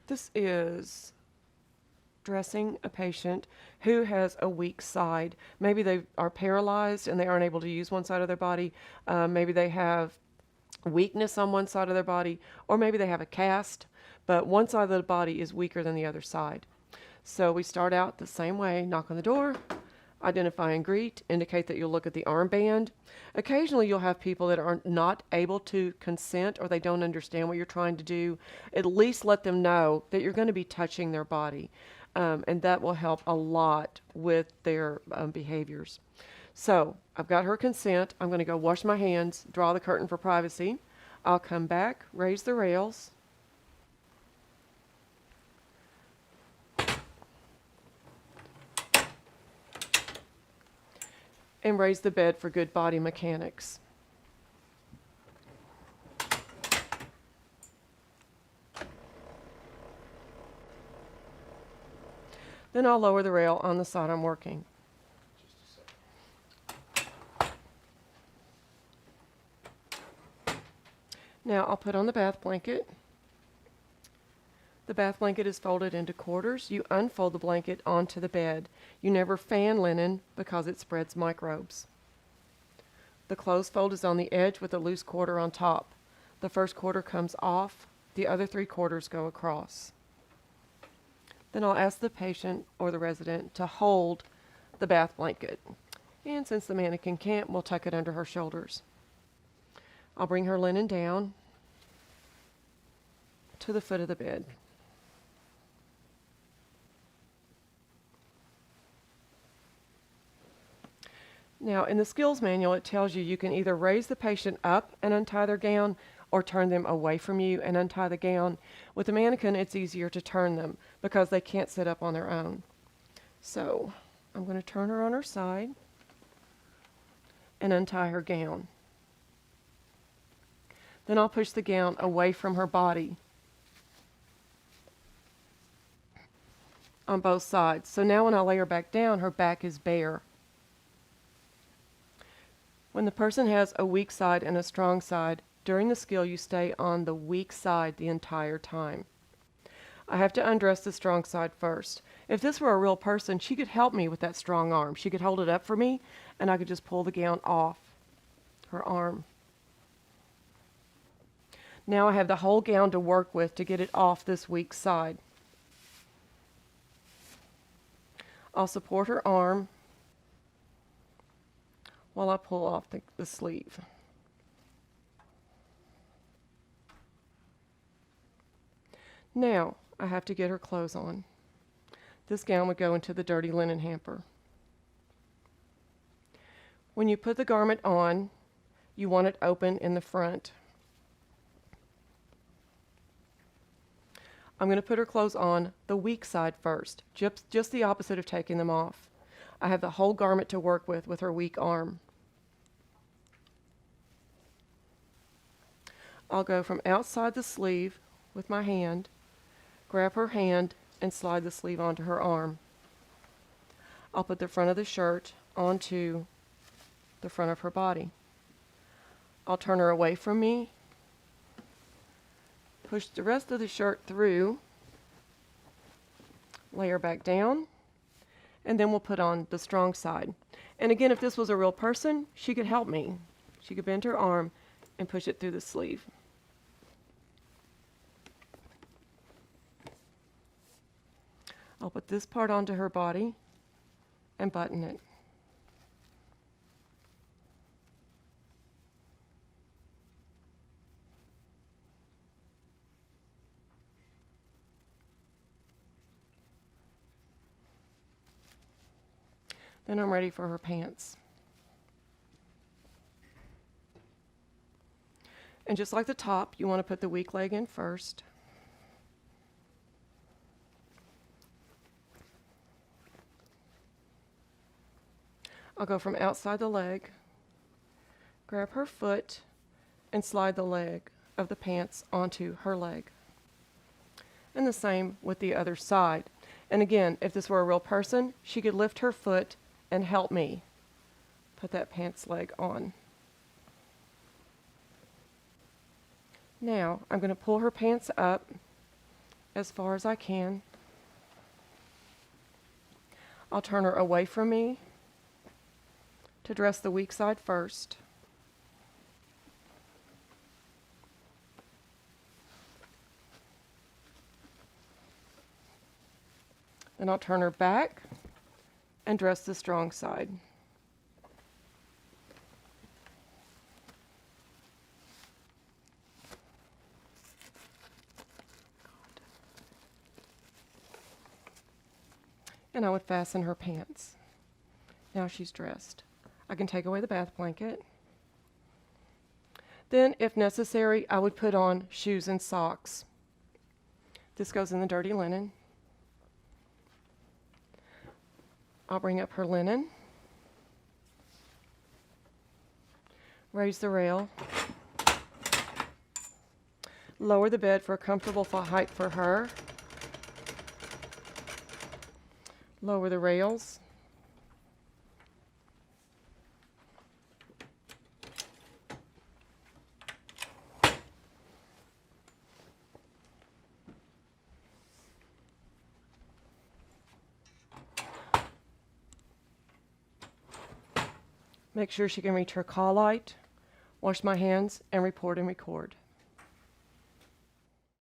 This is dressing a patient who has a weak side. Maybe they are paralyzed and they aren't able to use one side of their body. Maybe they have weakness on one side of their body, or maybe they have a cast, but one side of the body is weaker than the other side. So we start out the same way, knock on the door, identify and greet, indicate that you'll look at the armband. Occasionally you'll have people that are not able to consent or they don't understand what you're trying to do. At least let them know that you're going to be touching their body. And that will help a lot with their behaviors. So I've got her consent. I'm going to go wash my hands, draw the curtain for privacy. I'll come back, raise the rails. And raise the bed for good body mechanics. Then I'll lower the rail on the side I'm working. Now I'll put on the bath blanket. The bath blanket is folded into quarters. You unfold the blanket onto the bed. You never fan linen because it spreads microbes. The closed fold is on the edge with a loose quarter on top. The first quarter comes off. The other 3 quarters go across. Then I'll ask the patient or the resident to hold the bath blanket. And since the mannequin can't, we'll tuck it under her shoulders. I'll bring her linen down to the foot of the bed. Now, in the skills manual, it tells you you can either raise the patient up and untie their gown or turn them away from you and untie the gown. With the mannequin, it's easier to turn them because they can't sit up on their own. So I'm going to turn her on her side and untie her gown. Then I'll push the gown away from her body on both sides. So now when I lay her back down, her back is bare. When the person has a weak side and a strong side, during the skill you stay on the weak side the entire time. I have to undress the strong side first. If this were a real person, she could help me with that strong arm. She could hold it up for me and I could just pull the gown off her arm. Now I have the whole gown to work with to get it off this weak side. I'll support her arm while I pull off the sleeve. Now I have to get her clothes on. This gown would go into the dirty linen hamper. When you put the garment on, you want it open in the front. I'm going to put her clothes on the weak side first, just the opposite of taking them off. I have the whole garment to work with her weak arm. I'll go from outside the sleeve with my hand, grab her hand, and slide the sleeve onto her arm. I'll put the front of the shirt onto the front of her body. I'll turn her away from me, push the rest of the shirt through, lay her back down, and then we'll put on the strong side. And again, if this was a real person, she could help me. She could bend her arm and push it through the sleeve. I'll put this part onto her body and button it. Then I'm ready for her pants. And just like the top, you want to put the weak leg in first. I'll go from outside the leg, grab her foot, and slide the leg of the pants onto her leg. And the same with the other side. And again, if this were a real person, she could lift her foot and help me put that pants leg on. Now, I'm going to pull her pants up as far as I can. I'll turn her away from me to dress the weak side first. Then I'll turn her back and dress the strong side. And I would fasten her pants. Now she's dressed. I can take away the bath blanket. Then, if necessary, I would put on shoes and socks. This goes in the dirty linen. I'll bring up her linen, raise the rail, lower the bed for a comfortable height for her, lower the rails, make sure she can reach her call light, wash my hands, and report and record.